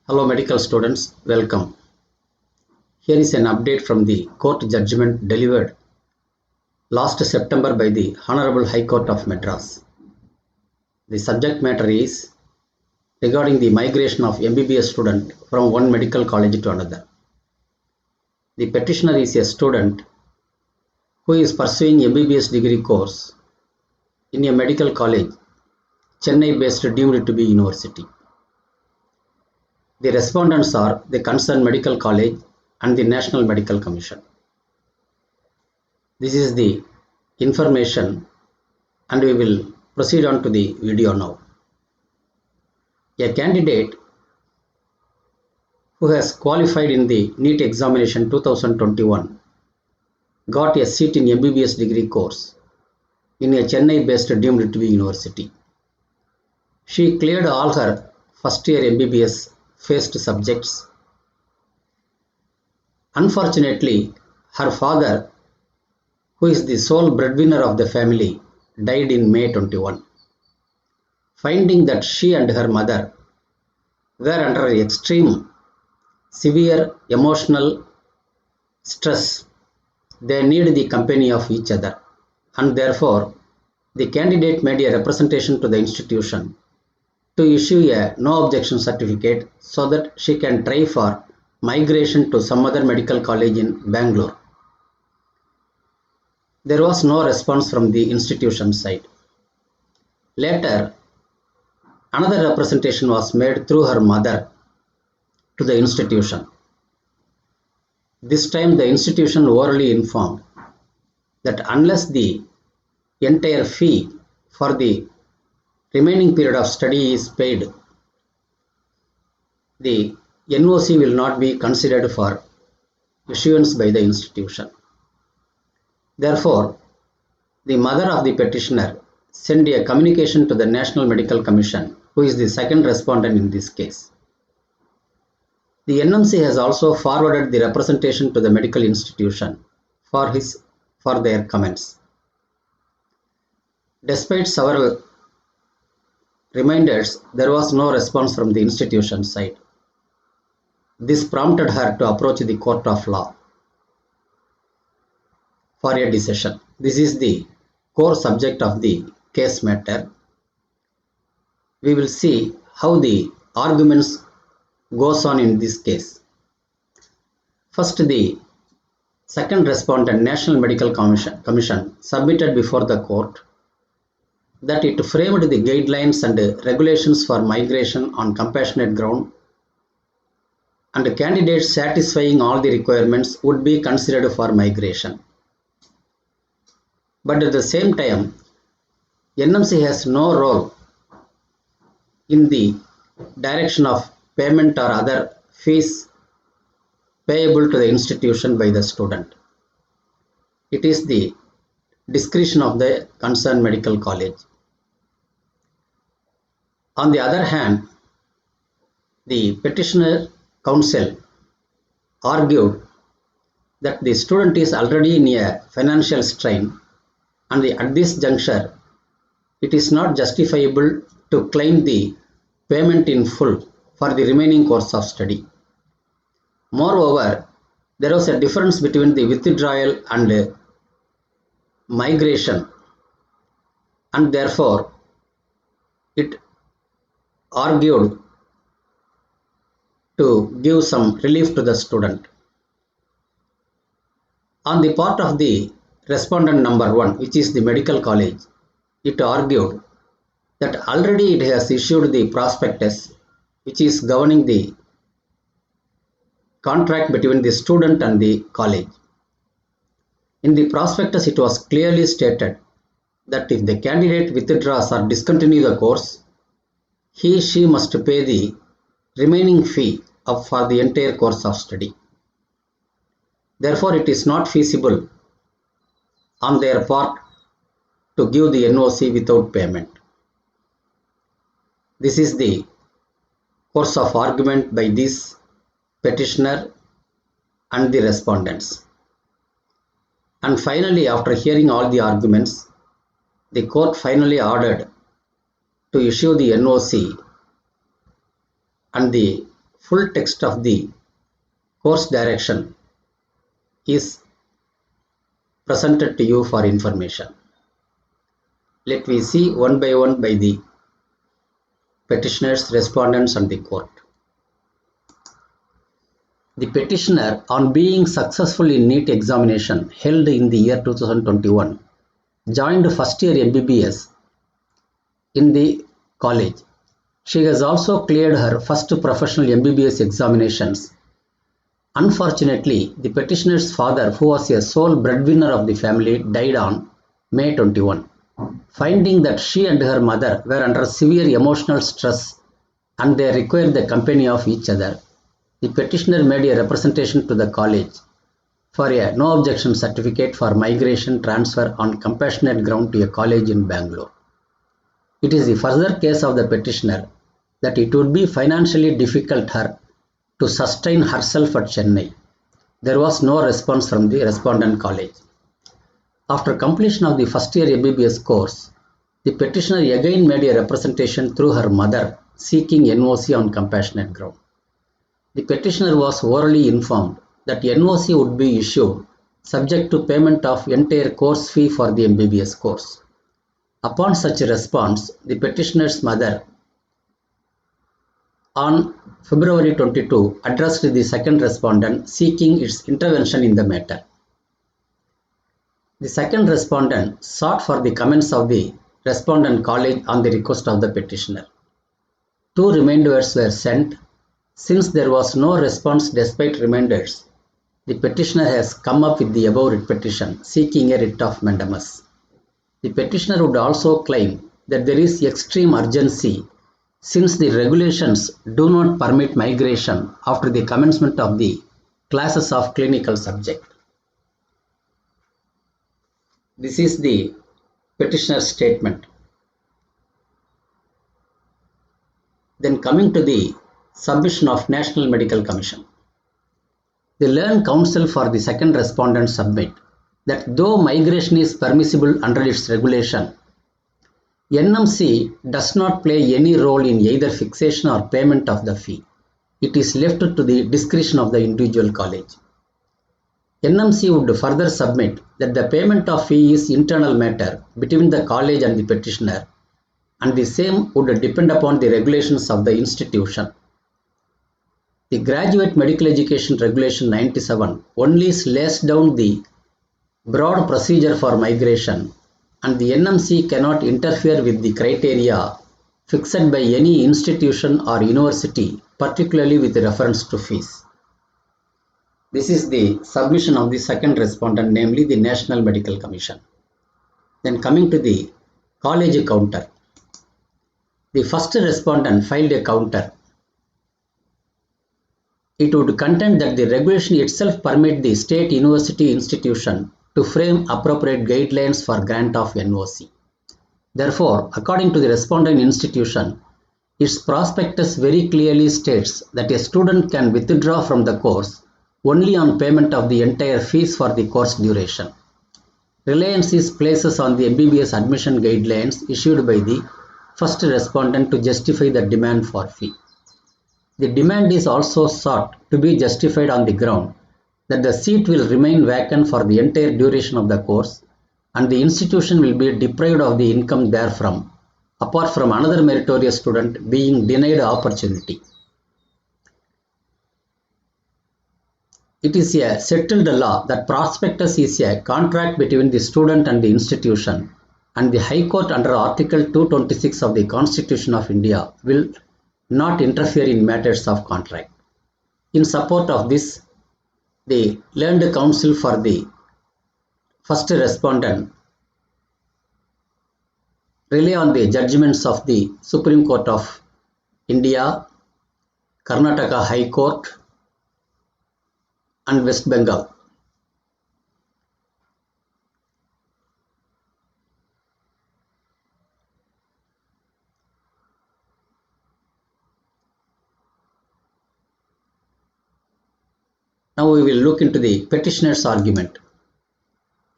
Hello medical students, welcome. Here is an update from the court judgment delivered last September by the Honorable High Court of Madras. The subject matter is regarding the migration of Mbbs student from one medical college to another. The petitioner is a student who is pursuing Mbbs degree course in a medical college, Chennai based deemed to be university. The respondents are the concerned medical college and the National Medical Commission. This is the information and we will proceed on to the video now. A candidate who has qualified in the NEET examination 2021 got a seat in Mbbs degree course in a Chennai based deemed to be university. She cleared all her first year Mbbs faced subjects. Unfortunately, her father, who is the sole breadwinner of the family, died in May 21. Finding that she and her mother were under extreme, severe emotional stress, they need the company of each other, and therefore the candidate made a representation to the institution to issue a no objection certificate so that she can try for migration to some other medical college in Bangalore. There was no response from the institution side. Later, another representation was made through her mother to the institution. This time the institution orally informed that unless the entire fee for the remaining period of study is paid, the NOC will not be considered for issuance by the institution. Therefore, the mother of the petitioner sent a communication to the National Medical Commission, who is the second respondent in this case. The NMC has also forwarded the representation to the medical institution for their comments. Despite several reminders, there was no response from the institution side. This prompted her to approach the court of law for a decision. This is the core subject of the case matter. We will see how the arguments goes on in this case. First, the second respondent, National Medical Commission, submitted before the court that it framed the guidelines and regulations for migration on compassionate ground, and candidates satisfying all the requirements would be considered for migration. But at the same time, NMC has no role in the direction of payment or other fees payable to the institution by the student. It is the discretion of the concerned medical college. On the other hand, the petitioner counsel argued that the student is already in a financial strain and at this juncture it is not justifiable to claim the payment in full for the remaining course of study. Moreover, there was a difference between the withdrawal and migration, and therefore it argued to give some relief to the student. On the part of the respondent number 1, which is the medical college, it argued that already it has issued the prospectus which is governing the contract between the student and the college. In the prospectus, it was clearly stated that if the candidate withdraws or discontinues the course, she must pay the remaining fee for the entire course of study. Therefore, it is not feasible on their part to give the NOC without payment. This is the course of argument by this petitioner and the respondents. And finally, after hearing all the arguments, the court finally ordered to issue the NOC and the full text of the course direction is presented to you for information. Let me see one by one by the petitioners, respondents and the court. The petitioner, on being successful in NEET examination held in the year 2021, joined first year MBBS in the college. She has also cleared her first professional MBBS examinations. Unfortunately, the petitioner's father, who was a sole breadwinner of the family, died on May 21. Finding that she and her mother were under severe emotional stress and they required the company of each other, the petitioner made a representation to the college for a no objection certificate for migration transfer on compassionate ground to a college in Bangalore. It is the further case of the petitioner that it would be financially difficult her to sustain herself at Chennai. There was no response from the respondent college. After completion of the first year MBBS course, the petitioner again made a representation through her mother seeking NOC on compassionate ground. The petitioner was orally informed that NOC would be issued subject to payment of entire course fee for the MBBS course. Upon such a response, the petitioner's mother on February 22 addressed the second respondent seeking its intervention in the matter. The second respondent sought for the comments of the respondent college on the request of the petitioner. 2 reminders were sent. Since there was no response despite reminders, the petitioner has come up with the above writ petition seeking a writ of mandamus. The petitioner would also claim that there is extreme urgency since the regulations do not permit migration after the commencement of the classes of clinical subject. This is the petitioner's statement. Then coming to the submission of National Medical Commission. The Learned Counsel for the second respondent submit that though migration is permissible under its regulation, NMC does not play any role in either fixation or payment of the fee. It is left to the discretion of the individual college. NMC would further submit that the payment of fee is internal matter between the college and the petitioner, and the same would depend upon the regulations of the institution. The Graduate Medical Education Regulation 97 only lays down the broad procedure for migration, and the NMC cannot interfere with the criteria fixed by any institution or university, particularly with reference to fees. This is the submission of the second respondent, namely the National Medical Commission. Then coming to the college counter. The first respondent filed a counter. It would contend that the regulation itself permit the state university institution to frame appropriate guidelines for grant of NOC. Therefore, according to the respondent institution, its prospectus very clearly states that a student can withdraw from the course only on payment of the entire fees for the course duration. Reliance places on the MBBS admission guidelines issued by the first respondent to justify the demand for fee. The demand is also sought to be justified on the ground that the seat will remain vacant for the entire duration of the course and the institution will be deprived of the income therefrom, apart from another meritorious student being denied opportunity. It is a settled law that prospectus is a contract between the student and the institution, and the High Court under Article 226 of the Constitution of India will not interfere in matters of contract. In support of this, the Learned Counsel for the first respondent rely on the judgments of the Supreme Court of India, Karnataka High Court and West Bengal. Now we will look into the petitioner's argument.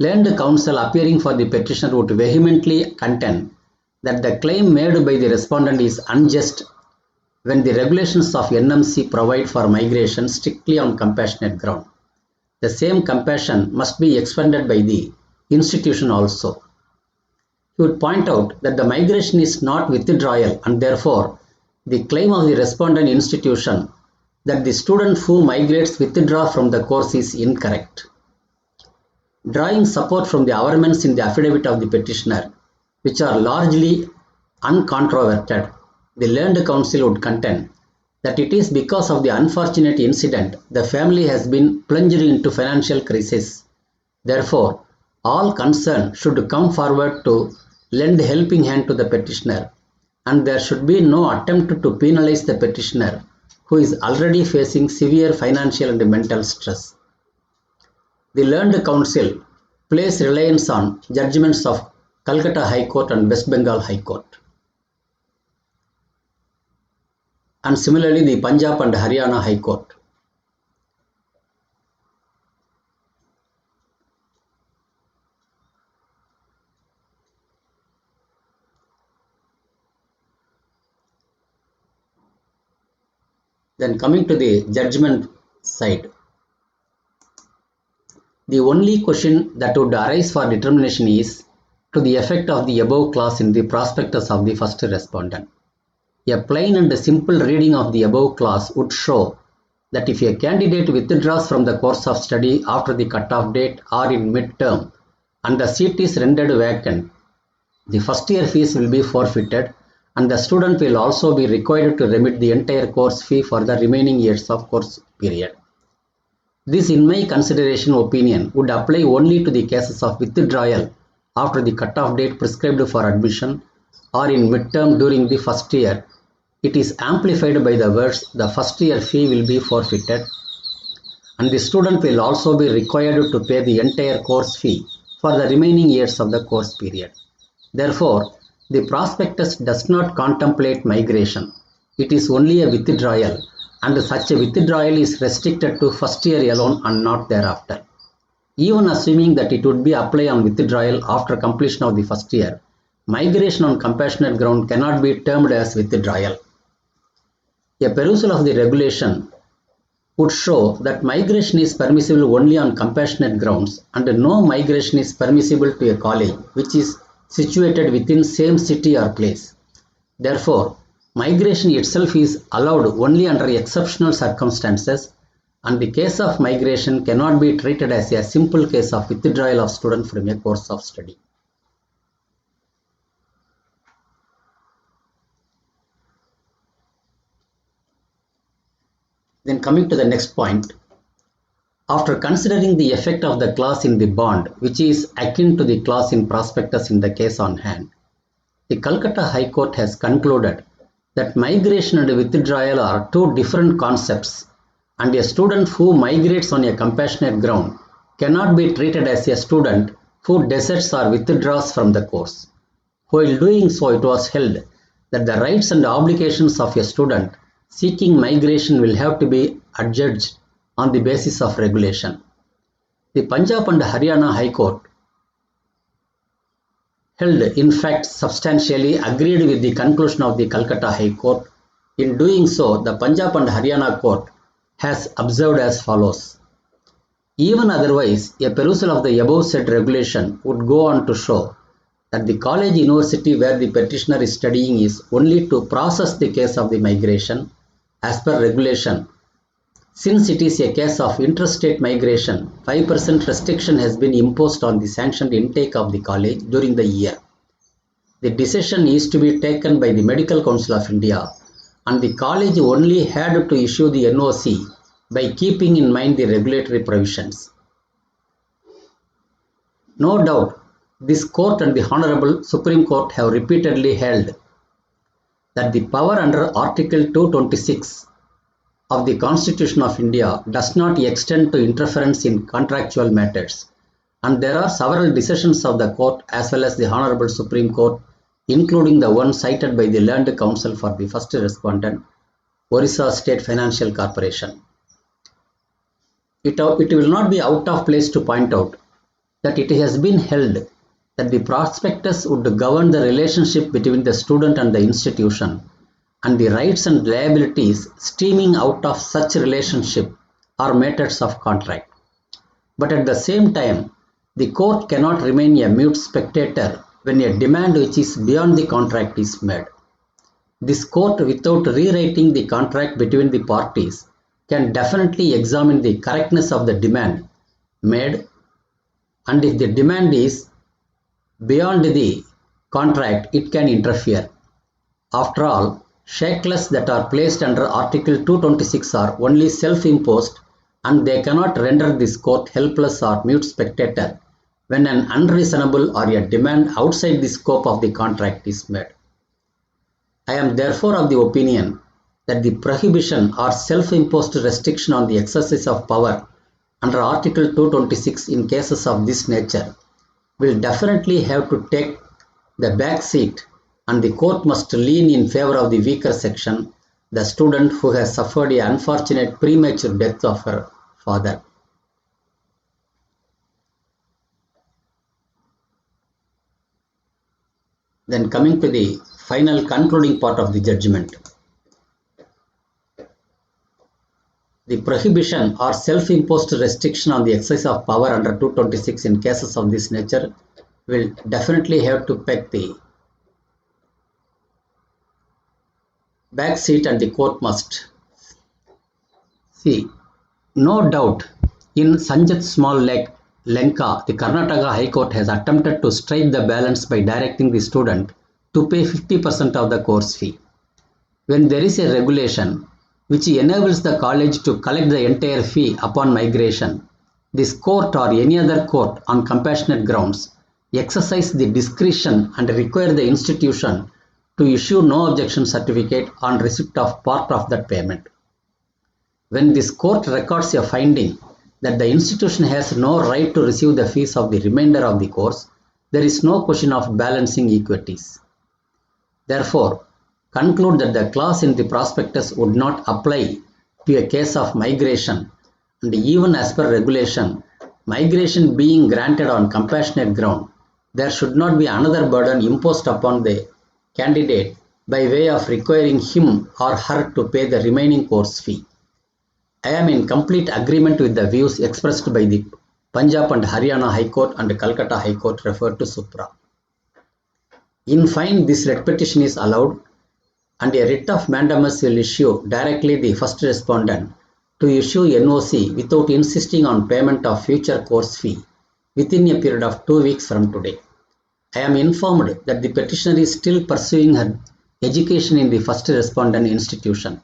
Learned counsel appearing for the petitioner would vehemently contend that the claim made by the respondent is unjust when the regulations of NMC provide for migration strictly on compassionate ground. The same compassion must be expanded by the institution also. He would point out that the migration is not withdrawal, and therefore the claim of the respondent institution that the student who migrates withdraw from the course is incorrect. Drawing support from the averments in the affidavit of the petitioner, which are largely uncontroverted, the learned counsel would contend that it is because of the unfortunate incident the family has been plunged into financial crisis. Therefore, all concerned should come forward to lend a helping hand to the petitioner, and there should be no attempt to penalize the petitioner who is already facing severe financial and mental stress. The learned counsel place reliance on judgments of Calcutta High Court and West Bengal High Court, and similarly the Punjab and Haryana High Court. Then coming to the judgment side, the only question that would arise for determination is to the effect of the above clause in the prospectus of the first respondent. A plain and simple reading of the above clause would show that if a candidate withdraws from the course of study after the cutoff date or in mid-term and the seat is rendered vacant, the first year fees will be forfeited, and the student will also be required to remit the entire course fee for the remaining years of course period. This, in my consideration opinion, would apply only to the cases of withdrawal after the cutoff date prescribed for admission or in midterm during the first year. It is amplified by the words the first year fee will be forfeited, and the student will also be required to pay the entire course fee for the remaining years of the course period. Therefore, the prospectus does not contemplate migration. It is only a withdrawal, and such a withdrawal is restricted to first year alone and not thereafter. Even assuming that it would be applied on withdrawal after completion of the first year, migration on compassionate ground cannot be termed as withdrawal. A perusal of the regulation would show that migration is permissible only on compassionate grounds, and no migration is permissible to a college which is situated within same city or place. Therefore, migration itself is allowed only under exceptional circumstances, and the case of migration cannot be treated as a simple case of withdrawal of student from a course of study. Then coming to the next point, after considering the effect of the clause in the bond, which is akin to the clause in prospectus in the case on hand, the Calcutta High Court has concluded that migration and withdrawal are two different concepts, and a student who migrates on a compassionate ground cannot be treated as a student who deserts or withdraws from the course. While doing so, it was held that the rights and obligations of a student seeking migration will have to be adjudged on the basis of regulation. The Punjab and Haryana High Court held, in fact, substantially agreed with the conclusion of the Calcutta High Court. In doing so, the Punjab and Haryana Court has observed as follows. Even otherwise, a perusal of the above said regulation would go on to show that the college university where the petitioner is studying is only to process the case of the migration as per regulation. Since it is a case of interstate migration, 5% restriction has been imposed on the sanctioned intake of the college during the year. The decision is to be taken by the Medical Council of India, and the college only had to issue the NOC by keeping in mind the regulatory provisions. No doubt, this court and the Honorable Supreme Court have repeatedly held that the power under Article 226 of the Constitution of India does not extend to interference in contractual matters, and there are several decisions of the court as well as the Honorable Supreme Court, including the one cited by the learned counsel for the first respondent, Orissa State Financial Corporation. It will not be out of place to point out that it has been held that the prospectus would govern the relationship between the student and the institution, and the rights and liabilities stemming out of such relationship are matters of contract. But at the same time, the court cannot remain a mute spectator when a demand which is beyond the contract is made. This court, without rewriting the contract between the parties, can definitely examine the correctness of the demand made, and if the demand is beyond the contract, it can interfere. After all, shackles that are placed under Article 226 are only self-imposed, and they cannot render this court helpless or mute spectator when an unreasonable or a demand outside the scope of the contract is made. I am therefore of the opinion that the prohibition or self-imposed restriction on the exercise of power under Article 226 in cases of this nature will definitely have to take the back seat, and the court must lean in favor of the weaker section, the student who has suffered an unfortunate premature death of her father. Then coming to the final concluding part of the judgment. The prohibition or self-imposed restriction on the exercise of power under 226 in cases of this nature will definitely have to take the back seat, and the court must see. No doubt, in Sanjat Small Lake Lenka, the Karnataka High Court has attempted to strike the balance by directing the student to pay 50% of the course fee. When there is a regulation which enables the college to collect the entire fee upon migration, this court or any other court on compassionate grounds exercise the discretion and require the institution to issue no objection certificate on receipt of part of that payment. When this court records a finding that the institution has no right to receive the fees of the remainder of the course, there is no question of balancing equities. Therefore, conclude that the clause in the prospectus would not apply to a case of migration, and even as per regulation, migration being granted on compassionate ground, there should not be another burden imposed upon the candidate by way of requiring him or her to pay the remaining course fee. I am in complete agreement with the views expressed by the Punjab and Haryana High Court and Calcutta High Court referred to supra. In fine, this writ petition is allowed, and a writ of mandamus will issue directly the first respondent to issue NOC without insisting on payment of future course fee within a period of 2 weeks from today. I am informed that the petitioner is still pursuing her education in the first respondent institution.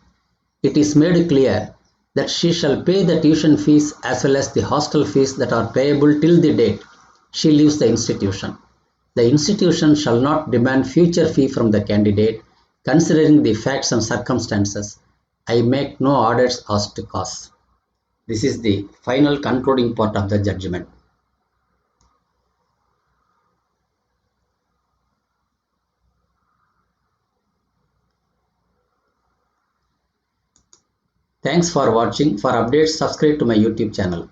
It is made clear that she shall pay the tuition fees as well as the hostel fees that are payable till the date she leaves the institution. The institution shall not demand future fee from the candidate, considering the facts and circumstances. I make no orders as to cause. This is the final concluding part of the judgment. Thanks for watching. For updates, subscribe to my YouTube channel.